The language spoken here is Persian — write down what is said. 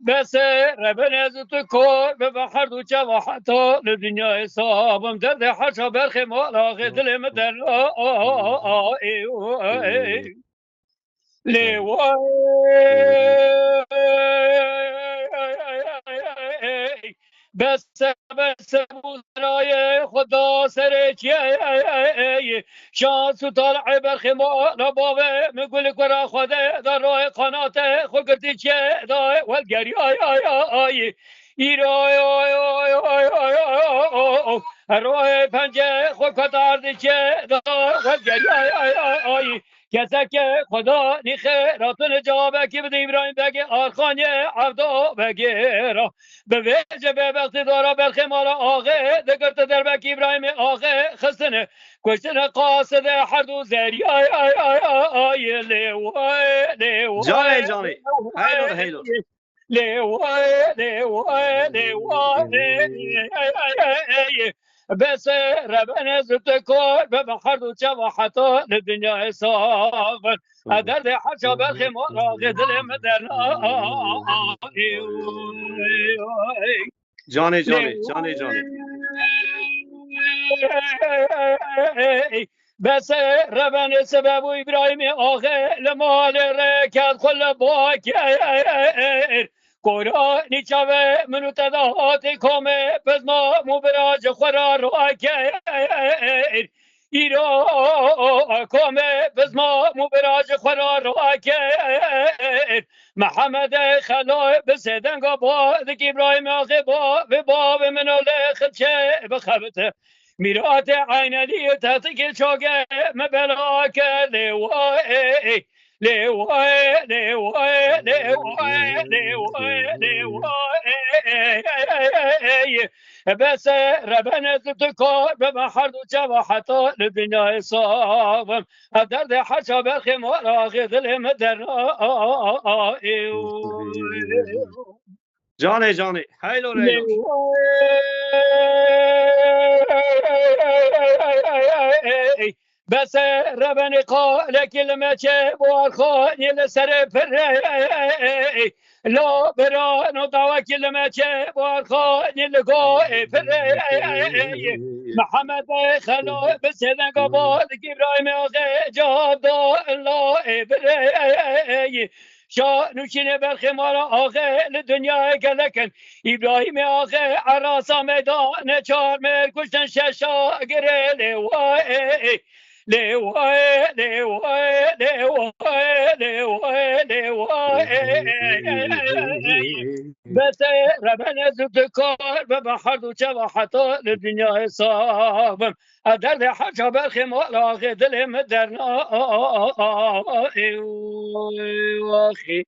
بس ربنا زتكور ببحر دو جوا حتى للدنيا حسابم درد حشا برخ مالا غدل مدر بس بوزرای خدا سرچیه شانس و طالع برخما رباوه مگل کرا خوده در راه قنات خوگرتی چه دای والگری آی ایرای راه پنجه خود کتار چه دای والگری آی کسی که خدا نی خیراتون جوابه که بده ابراهیم بگه آرخانی عبدا بگه را به وجه به وقتی دارا برخی مالا آغه دگرت در بکی ابراهیم آغه خستنه کشتن قاصد هر دو زری آی لیوای جانی هیلور بس ربنا زتكور ببحر دو جوا حتى للدنيا حسابا درد حشا برخي مرا غدل مدن جانی بس ربنا سبب ابراهيم آخه لمال ركض خل باكر قرآنی چاوه منو تداهات کامه پس ما مبراج خورا رو اکر ایرا کامه پس ما مبراج خورا رو اکر محمد خلای بسیدنگا با دکی ابراهیم آخه با و باب منو لخل چه بخبته میرات عینالی تحتیک چاگه مبلا کرده وای بس ربنا تذكر ببحر دو جوا حتى للدنيا حسابم درد حشا برخي مرا غدل مدر جانی هیلور بس ربنا قال كلمة بوارخاني لسر فري لا برا نطوى كلمة بوارخاني لقاء فري محمد خلو بس هذا قبال إبراهيم أخي جاب الله فري شانوشين برخ مارا آخه لدنیا گلکن ابراهیم آخه عراسا میدان چار مل کشتن ششا گره لیوای بس ربنا زدكار ببحر دو جوا حتى للدنيا حسابم درد حشا برخ مالا غدل مدرنا واخي